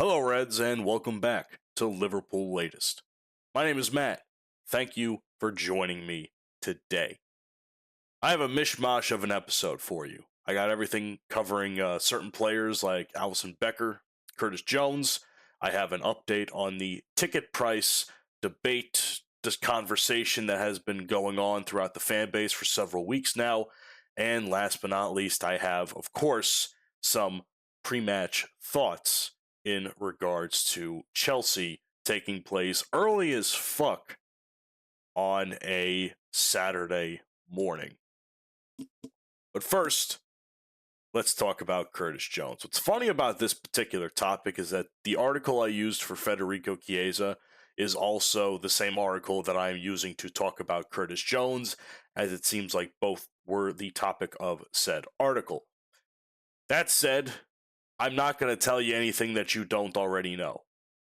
Hello, Reds, and welcome back to Liverpool Latest. My name is Matt. Thank you for joining me today. I have a mishmash of an episode for you. I got everything covering certain players like Alisson Becker, Curtis Jones. I have an update on the ticket price debate, this conversation that has been going on throughout the fan base for several weeks now. And last but not least, I have, of course, some pre-match thoughts in regards to Chelsea taking place early as fuck on a Saturday morning. But first, let's talk about Curtis Jones. What's funny about this particular topic is that the article I used for Federico Chiesa is also the same article that I am using to talk about Curtis Jones, as it seems like both were the topic of said article. That said, I'm not going to tell you anything that you don't already know.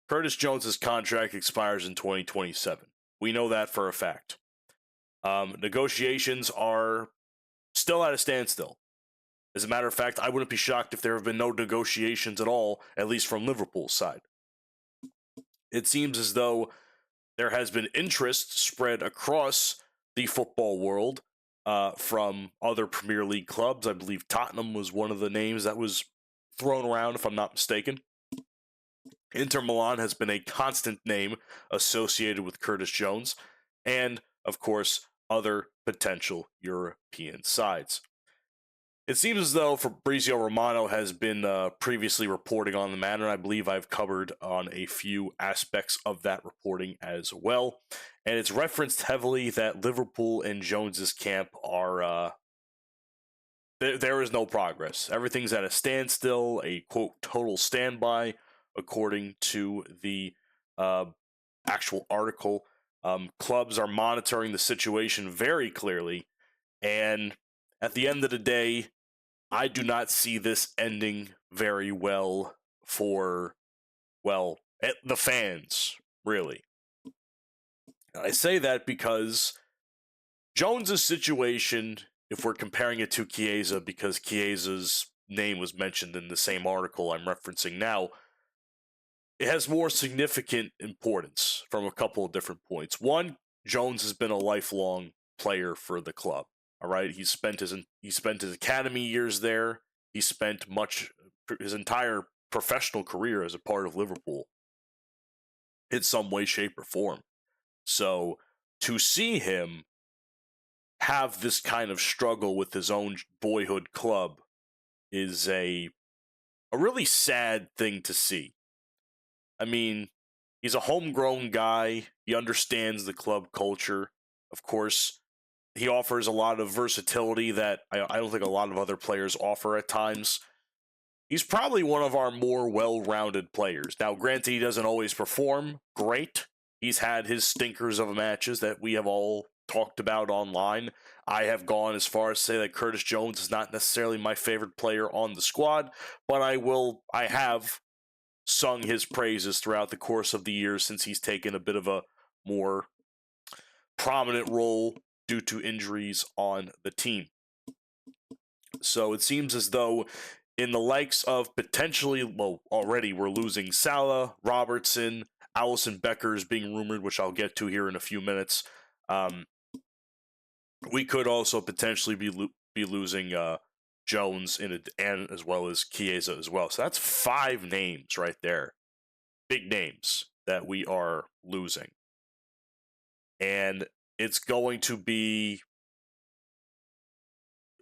Curtis Jones' contract expires in 2027. We know that for a fact. Negotiations are still at a standstill. As a matter of fact, I wouldn't be shocked if there have been no negotiations at all, at least from Liverpool's side. It seems as though there has been interest spread across the football world from other Premier League clubs. I believe Tottenham was one of the names that was thrown around, if I'm not mistaken. Inter Milan has been a constant name associated with Curtis Jones, and, of course, other potential European sides. It seems as though Fabrizio Romano has been previously reporting on the matter, and I believe I've covered on a few aspects of that reporting as well. And it's referenced heavily that Liverpool and Jones's camp are there is no progress. Everything's at a standstill, a quote total standby, according to the actual article. Clubs are monitoring the situation very clearly, and at the end of the day, I do not see this ending very well for, the fans, really. I say that because Jones's situation, if we're comparing it to Chiesa, because Chiesa's name was mentioned in the same article I'm referencing now, it has more significant importance from a couple of different points. One, Jones has been a lifelong player for the club. All right, he spent his academy years there. He spent his entire professional career as a part of Liverpool in some way, shape, or form. So to see him have this kind of struggle with his own boyhood club is a really sad thing to see. I mean, he's a homegrown guy. He understands the club culture. Of course, he offers a lot of versatility that I don't think a lot of other players offer at times. He's probably one of our more well-rounded players. Now, granted, he doesn't always perform great. He's had his stinkers of matches that we have all talked about online. I have gone as far as to say that Curtis Jones is not necessarily my favorite player on the squad, but I have sung his praises throughout the course of the years since he's taken a bit of a more prominent role due to injuries on the team. So it seems as though in the likes of potentially, already we're losing Salah, Robertson, Alisson Becker is being rumored, which I'll get to here in a few minutes. We could also potentially be losing Jones and as well as Chiesa as well. So that's 5 names right there. Big names that we are losing. And it's going to be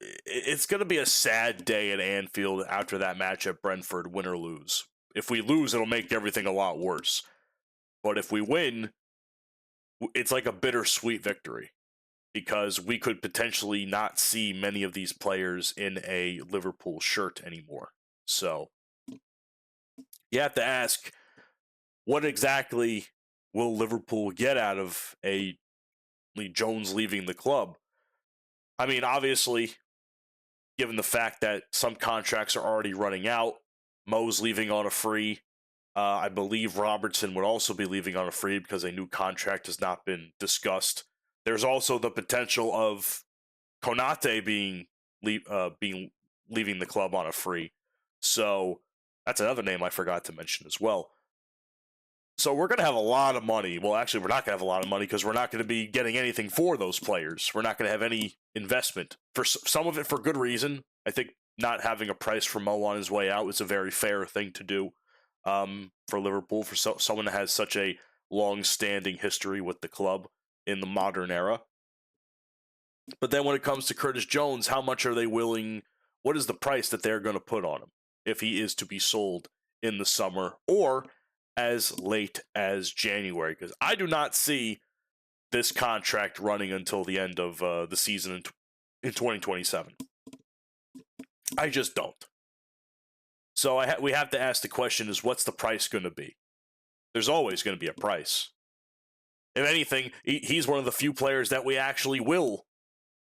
a sad day at Anfield after that match at Brentford, win or lose. If we lose, it'll make everything a lot worse. But if we win, it's like a bittersweet victory, because we could potentially not see many of these players in a Liverpool shirt anymore. So you have to ask, what exactly will Liverpool get out of a Jones leaving the club? I mean, obviously, given the fact that some contracts are already running out, Mo's leaving on a free. I believe Robertson would also be leaving on a free because a new contract has not been discussed. There's also the potential of Konate leaving the club on a free. So That's another name I forgot to mention as well. So we're going to have a lot of money. Well, actually, we're not going to have a lot of money because we're not going to be getting anything for those players. We're not going to have any investment. For some of it, for good reason. I think not having a price for Mo on his way out is a very fair thing to do for Liverpool, for someone that has such a long-standing history with the club in the modern era. But then when it comes to Curtis Jones, how much are they willing? What is the price that they're going to put on him if he is to be sold in the summer or as late as January? Because I do not see this contract running until the end of the season in 2027. I just don't. So we have to ask the question is, what's the price going to be? There's always going to be a price. If anything, he's one of the few players that we actually will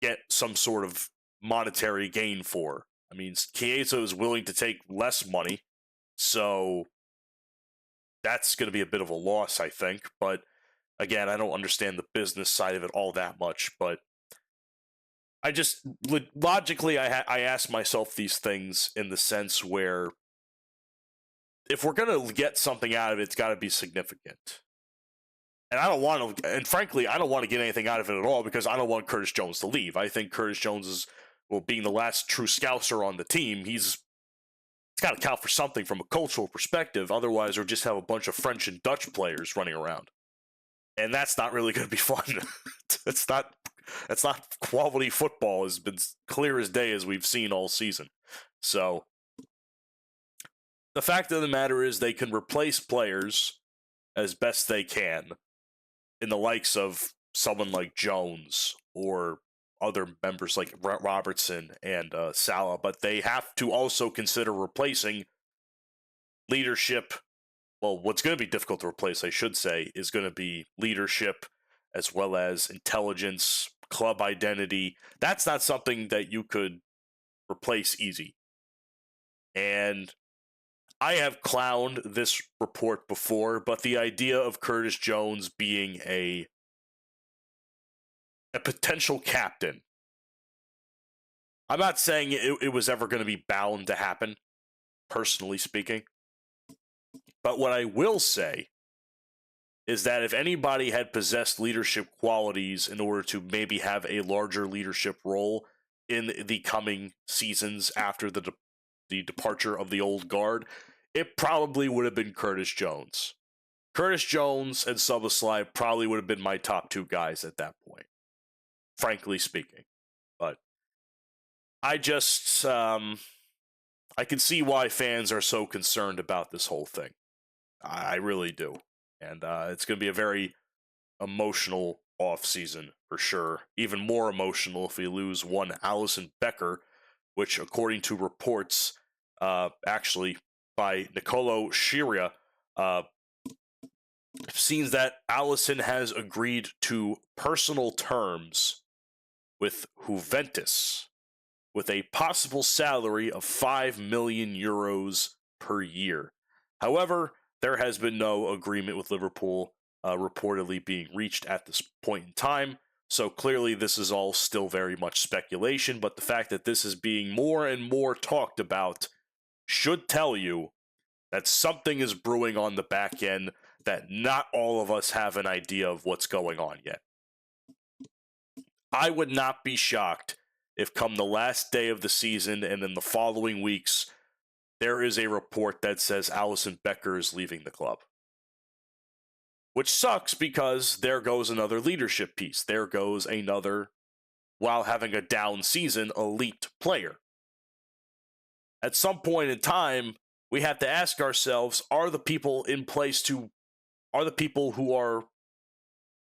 get some sort of monetary gain for. I mean, Chiesa is willing to take less money, so that's going to be a bit of a loss, I think. But again, I don't understand the business side of it all that much. But I just logically, I ask myself these things in the sense where if we're going to get something out of it, it's got to be significant. And I don't want to, and frankly, I don't want to get anything out of it at all because I don't want Curtis Jones to leave. I think Curtis Jones is, well, being the last true Scouser on the team, he's got to count for something from a cultural perspective. Otherwise, we'll just have a bunch of French and Dutch players running around. And that's not really going to be fun. That's not quality football. Has been clear as day as we've seen all season. So the fact of the matter is they can replace players as best they can in the likes of someone like Jones or other members like Robertson and Salah, but they have to also consider replacing leadership. Well, what's going to be difficult to replace, I should say, is going to be leadership as well as intelligence, club identity. That's not something that you could replace easy. And I have clowned this report before, but the idea of Curtis Jones being a potential captain, I'm not saying it was ever going to be bound to happen, personally speaking. But what I will say is that if anybody had possessed leadership qualities in order to maybe have a larger leadership role in the coming seasons after the departure of the old guard, it probably would have been Curtis Jones. Curtis Jones and Szoboszlai probably would have been my top two guys at that point, frankly speaking. But I just, I can see why fans are so concerned about this whole thing. I really do. And it's going to be a very emotional offseason for sure. Even more emotional if we lose one Alisson Becker, which, according to reports, actually by Nicolo Scirea, seems that Alisson has agreed to personal terms with Juventus with a possible salary of 5 million euros per year. However, there has been no agreement with Liverpool reportedly being reached at this point in time. So clearly this is all still very much speculation, but the fact that this is being more and more talked about should tell you that something is brewing on the back end that not all of us have an idea of what's going on yet. I would not be shocked if come the last day of the season and in the following weeks, there is a report that says Alisson Becker is leaving the club. Which sucks because there goes another leadership piece. There goes another, while having a down season, elite player. At some point in time, we have to ask ourselves, are the people who are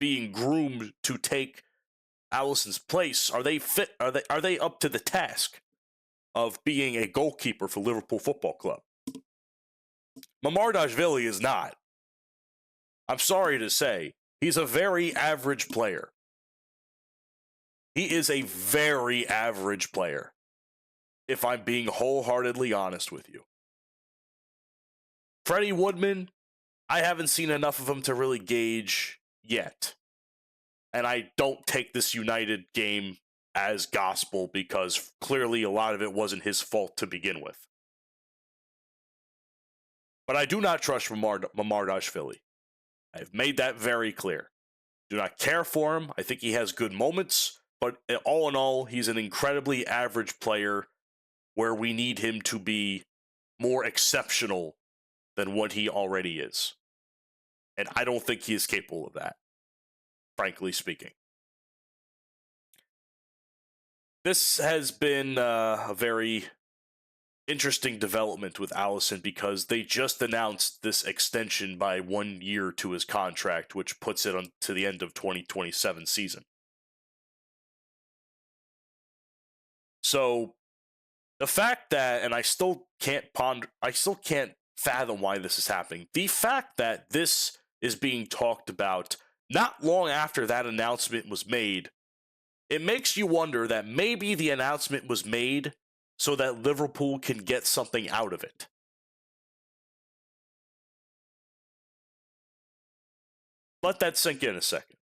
being groomed to take Alisson's place, are they fit? Are they up to the task of being a goalkeeper for Liverpool Football Club? Mamardashvili is not. I'm sorry to say, he's a very average player. He is a very average player, if I'm being wholeheartedly honest with you. Freddie Woodman, I haven't seen enough of him to really gauge yet. And I don't take this United game as gospel because clearly a lot of it wasn't his fault to begin with. But I do not trust Mamardashvili. I've made that very clear. Do not care for him. I think he has good moments, but all in all, he's an incredibly average player where we need him to be more exceptional than what he already is. And I don't think he is capable of that, frankly speaking. This has been a very interesting development with Allison because they just announced this extension by 1 year to his contract, which puts it on to the end of 2027 season. So the fact that, and I still can't fathom why this is happening. The fact that this is being talked about not long after that announcement was made, it makes you wonder that maybe the announcement was made so that Liverpool can get something out of it. Let that sink in a second.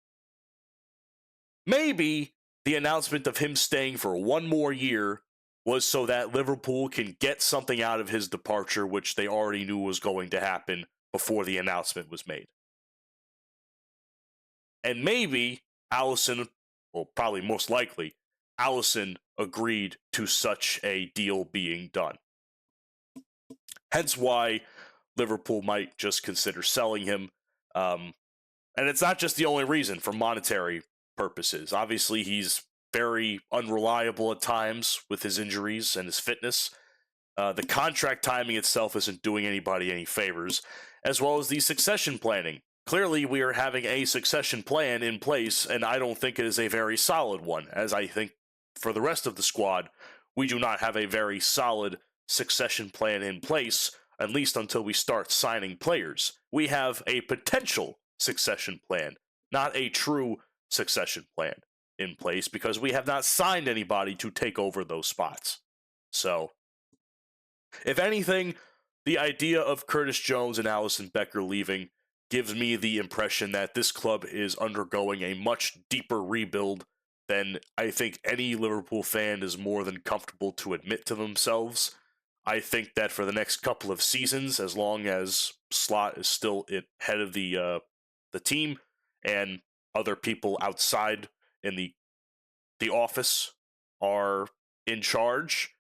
Maybe the announcement of him staying for one more year was so that Liverpool can get something out of his departure, which they already knew was going to happen before the announcement was made. And maybe Allison, well, probably most likely, Allison agreed to such a deal being done. Hence why Liverpool might just consider selling him. And it's not just the only reason for monetary purposes. Obviously, he's very unreliable at times with his injuries and his fitness. The contract timing itself isn't doing anybody any favors, as well as the succession planning. Clearly, we are having a succession plan in place, and I don't think it is a very solid one, as I think for the rest of the squad, we do not have a very solid succession plan in place, at least until we start signing players. We have a potential succession plan, not a true succession plan in place, because we have not signed anybody to take over those spots. So, if anything, the idea of Curtis Jones and Alisson Becker leaving gives me the impression that this club is undergoing a much deeper rebuild than I think any Liverpool fan is more than comfortable to admit to themselves. I think that for the next couple of seasons, as long as Slot is still head of the team and other people outside in the office are in charge,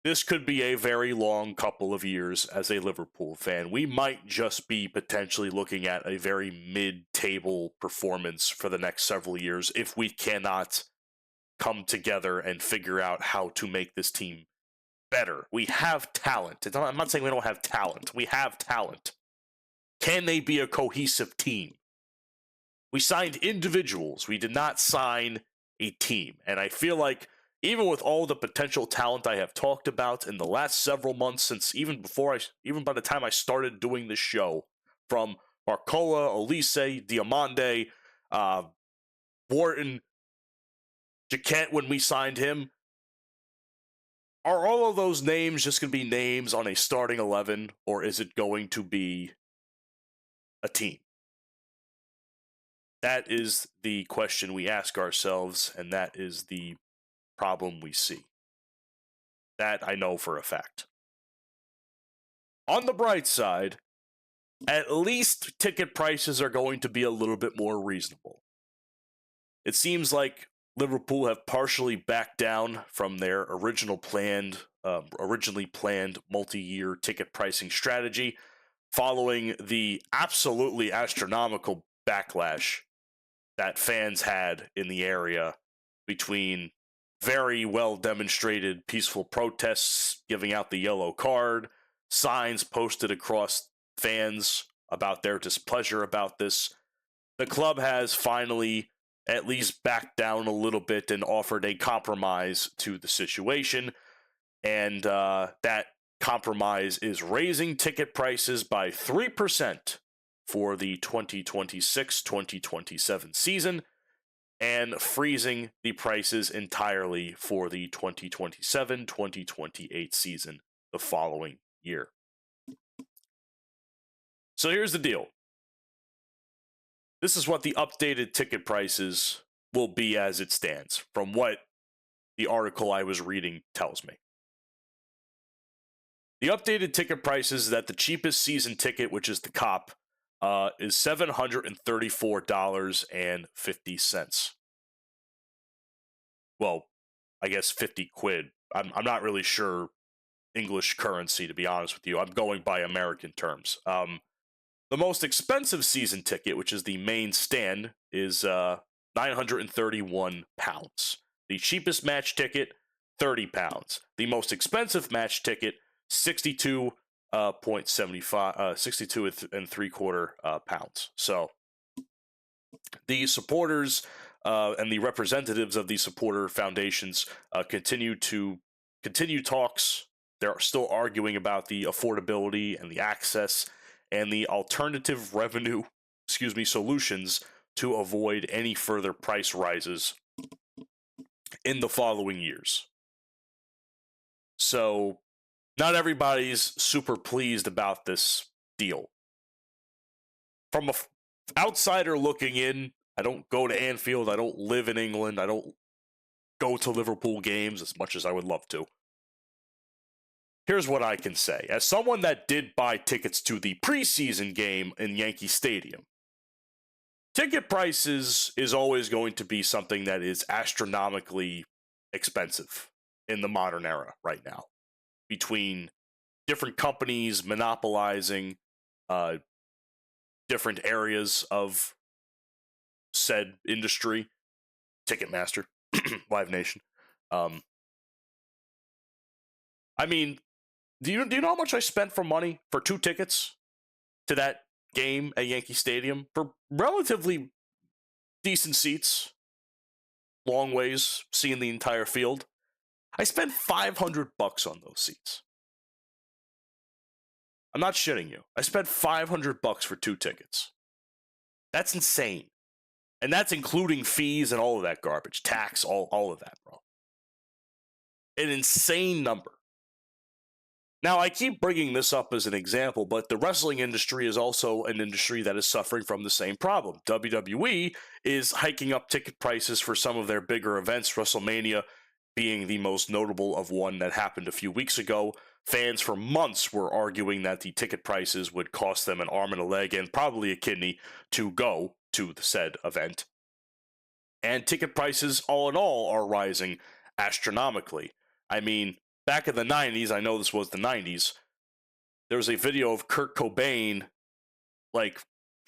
this could be a very long couple of years as a Liverpool fan. We might just be potentially looking at a very mid-table performance for the next several years if we cannot come together and figure out how to make this team better. We have talent. I'm not saying we don't have talent. We have talent. Can they be a cohesive team? We signed individuals. We did not sign a team. And I feel like even with all the potential talent I have talked about in the last several months, since even by the time I started doing this show, from Barcola, Olise, Diamande, Wharton, Jaquette when we signed him, are all of those names just going to be names on a starting 11, or is it going to be a team? That is the question we ask ourselves, and that is the problem we see. That I know for a fact. On the bright side, at least ticket prices are going to be a little bit more reasonable. It seems like Liverpool have partially backed down from their originally planned multi-year ticket pricing strategy following the absolutely astronomical backlash that fans had in the area between very well demonstrated peaceful protests giving out the yellow card, signs posted across fans about their displeasure about this. The club has finally at least backed down a little bit and offered a compromise to the situation. And that compromise is raising ticket prices by 3% for the 2026-2027 season and freezing the prices entirely for the 2027-2028 season the following year. So here's the deal. This is what the updated ticket prices will be as it stands, from what the article I was reading tells me. The updated ticket price is that the cheapest season ticket, which is the COP, is $734.50. Well, I guess 50 quid. I'm not really sure English currency, to be honest with you. I'm going by American terms. The most expensive season ticket, which is the main stand, is £931. The cheapest match ticket, £30. The most expensive match ticket, 62.75, 62 and three quarter pounds. So the supporters and the representatives of the supporter foundations continue talks. They're still arguing about the affordability and the access and the alternative revenue, solutions to avoid any further price rises in the following years. So, not everybody's super pleased about this deal. From an outsider looking in, I don't go to Anfield, I don't live in England, I don't go to Liverpool games as much as I would love to. Here's what I can say. As someone that did buy tickets to the preseason game in Yankee Stadium, ticket prices is always going to be something that is astronomically expensive in the modern era right now. Between different companies monopolizing different areas of said industry, Ticketmaster, Live Nation. I mean, do you know how much I spent for money for 2 tickets to that game at Yankee Stadium for relatively decent seats, long ways, seeing the entire field? I spent $500 on those seats. I'm not shitting you. I spent $500 for 2 tickets. That's insane. And that's including fees and all of that garbage, tax, all of that, bro. An insane number. Now, I keep bringing this up as an example, but the wrestling industry is also an industry that is suffering from the same problem. WWE is hiking up ticket prices for some of their bigger events, WrestleMania being the most notable of one that happened a few weeks ago. Fans for months were arguing that the ticket prices would cost them an arm and a leg and probably a kidney to go to the said event. And ticket prices, all in all, are rising astronomically. I mean, back in the 90s, I know this was the 90s, there was a video of Kurt Cobain,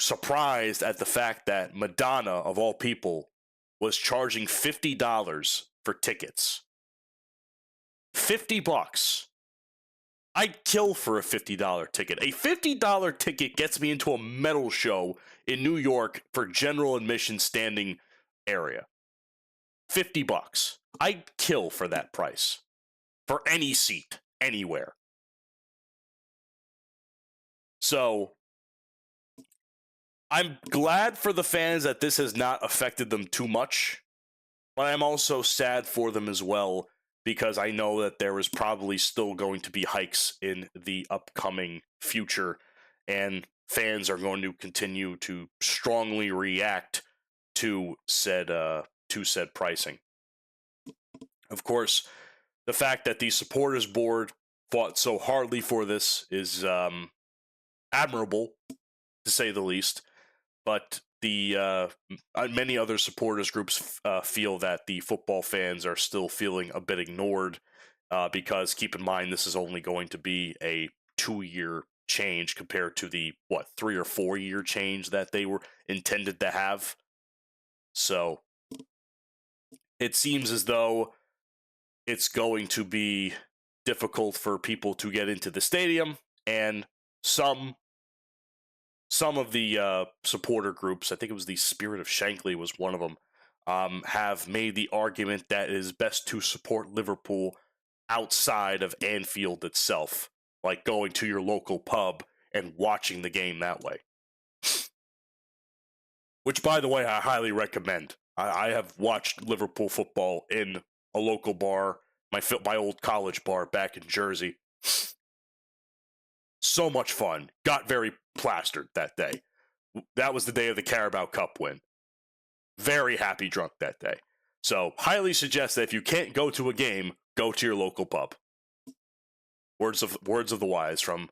surprised at the fact that Madonna, of all people, was charging $50 for tickets. $50. I'd kill for a $50 ticket. A $50 ticket gets me into a metal show in New York for general admission standing area. $50. I'd kill for that price. For any seat, anywhere. So, I'm glad for the fans that this has not affected them too much, but I'm also sad for them as well, because I know that there is probably still going to be hikes in the upcoming future, and fans are going to continue to strongly react to said pricing. Of course, the fact that the supporters board fought so hardly for this is admirable, to say the least. But the many other supporters groups feel that the football fans are still feeling a bit ignored, because keep in mind this is only going to be a 2-year change compared to the 3 or 4 year change that they were intended to have. So it seems as though it's going to be difficult for people to get into the stadium, and some of the supporter groups, I think it was the Spirit of Shankly was one of them, have made the argument that it is best to support Liverpool outside of Anfield itself, like going to your local pub and watching the game that way. Which, by the way, I highly recommend. I have watched Liverpool football in a local bar, my old college bar back in Jersey. So much fun. Got very plastered that day. That was the day of the Carabao Cup win. Very happy drunk that day. So, highly suggest that if you can't go to a game, go to your local pub. Words of the wise from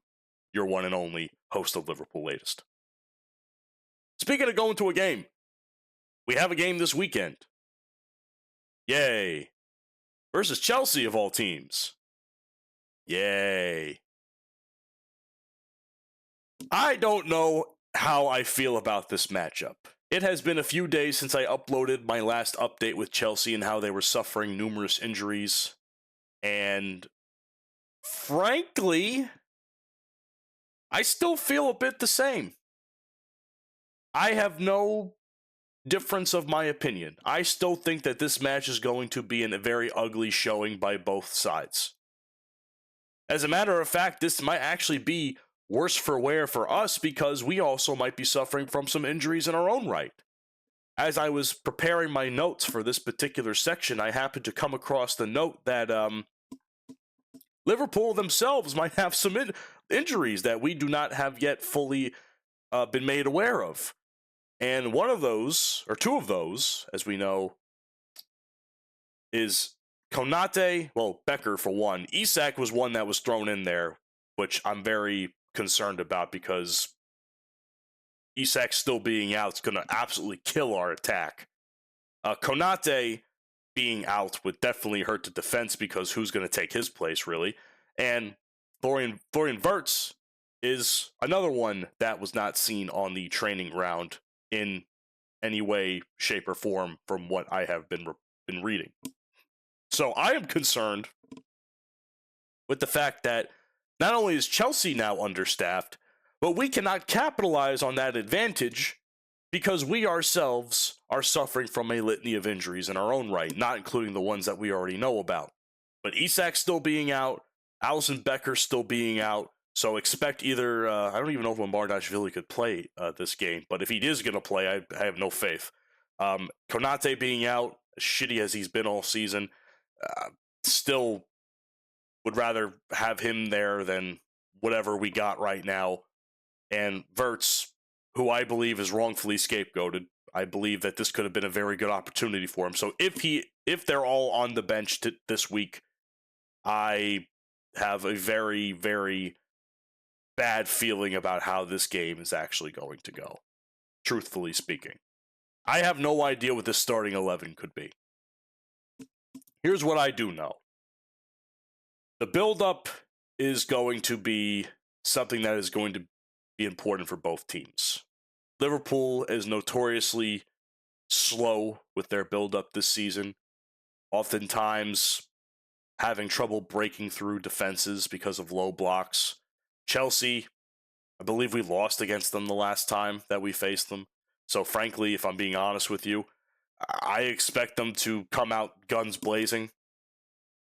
your one and only host of Liverpool Latest. Speaking of going to a game, we have a game this weekend. Yay. Versus Chelsea of all teams. Yay. I don't know how I feel about this matchup. It has been a few days since I uploaded my last update with Chelsea and how they were suffering numerous injuries. And frankly, I still feel a bit the same. I have no difference of my opinion. I still think that this match is going to be a very ugly showing by both sides. As a matter of fact, this might actually be worse for wear for us because we also might be suffering from some injuries in our own right. As I was preparing my notes for this particular section, I happened to come across the note that Liverpool themselves might have some injuries that we do not have yet fully been made aware of. And one of those, or two of those, as we know, is Konate, well, Becker for one. Isak was one that was thrown in there, which I'm very concerned about because Isak still being out is going to absolutely kill our attack. Konate being out would definitely hurt the defense because who's going to take his place, really? And Florian Wirtz is another one that was not seen on the training ground in any way, shape, or form from what I have been reading. So I am concerned with the fact that not only is Chelsea now understaffed, but we cannot capitalize on that advantage because we ourselves are suffering from a litany of injuries in our own right, not including the ones that we already know about. But Isak still being out, Alisson Becker still being out, so expect either, I don't even know if Lombardashvili could play this game, but if he is going to play, I have no faith. Konate being out, as shitty as he's been all season, still would rather have him there than whatever we got right now. And Wirtz, who I believe is wrongfully scapegoated, I believe that this could have been a very good opportunity for him. So if they're all on the bench this week, I have a very, very bad feeling about how this game is actually going to go, truthfully speaking. I have no idea what this starting 11 could be. Here's what I do know. The build-up is going to be something that is going to be important for both teams. Liverpool is notoriously slow with their build-up this season, oftentimes having trouble breaking through defenses because of low blocks. Chelsea, I believe we lost against them the last time that we faced them. So frankly, if I'm being honest with you, I expect them to come out guns blazing,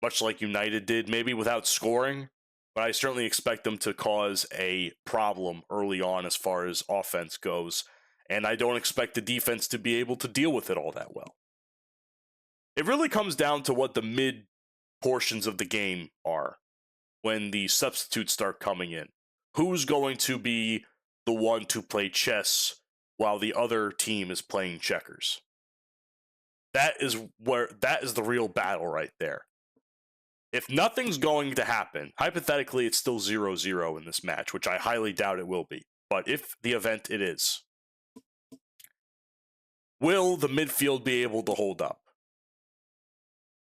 much like United did, maybe without scoring, but I certainly expect them to cause a problem early on as far as offense goes, and I don't expect the defense to be able to deal with it all that well. It really comes down to what the mid portions of the game are when the substitutes start coming in. Who's going to be the one to play chess while the other team is playing checkers? That is the real battle right there. If nothing's going to happen, hypothetically, it's still 0-0 in this match, which I highly doubt it will be. But if the event it is, will the midfield be able to hold up?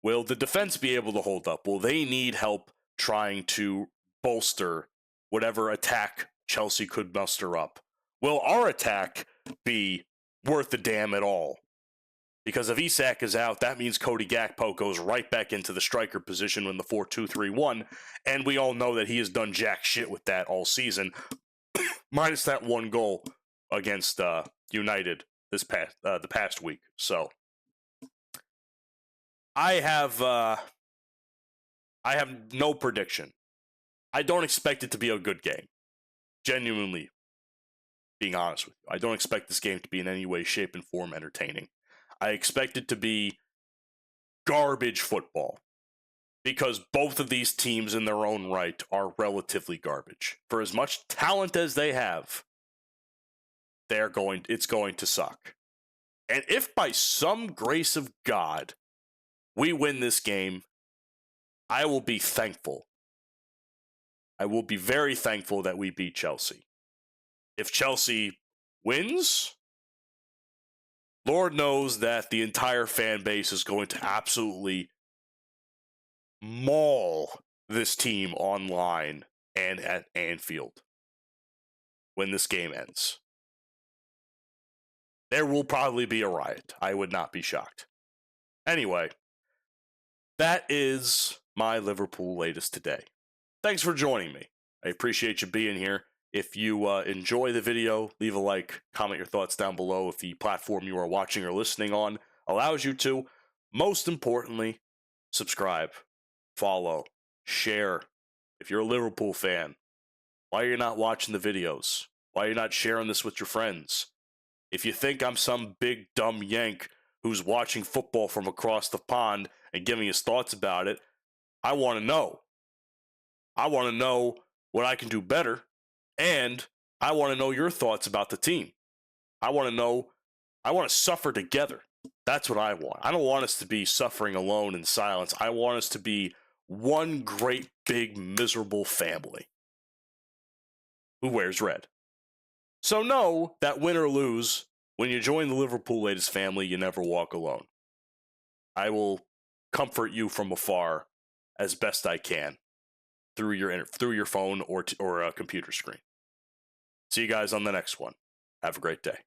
Will the defense be able to hold up? Will they need help trying to bolster whatever attack Chelsea could muster up? Will our attack be worth the damn at all? Because if Isak is out, that means Cody Gakpo goes right back into the striker position in the 4-2-3-1, and we all know that he has done jack shit with that all season, minus that one goal against United the past week. So I have no prediction. I don't expect it to be a good game. Genuinely, being honest with you, I don't expect this game to be in any way, shape, and form entertaining. I expect it to be garbage football because both of these teams in their own right are relatively garbage. For as much talent as they have, it's going to suck. And if by some grace of God we win this game, I will be thankful I will be very thankful that we beat Chelsea. If Chelsea wins, Lord knows that the entire fan base is going to absolutely maul this team online and at Anfield when this game ends. There will probably be a riot. I would not be shocked. Anyway, that is my Liverpool latest today. Thanks for joining me. I appreciate you being here. If you enjoy the video, leave a like, comment your thoughts down below if the platform you are watching or listening on allows you to. Most importantly, subscribe, follow, share. If you're a Liverpool fan, why are you not watching the videos? Why are you not sharing this with your friends? If you think I'm some big dumb yank who's watching football from across the pond and giving his thoughts about it, I want to know. I want to know what I can do better, and I want to know your thoughts about the team. I want to suffer together. That's what I want. I don't want us to be suffering alone in silence. I want us to be one great, big, miserable family who wears red. So know that win or lose, when you join the Liverpool Latest family, you never walk alone. I will comfort you from afar as best I can through your phone or a computer screen. See you guys on the next one. Have a great day.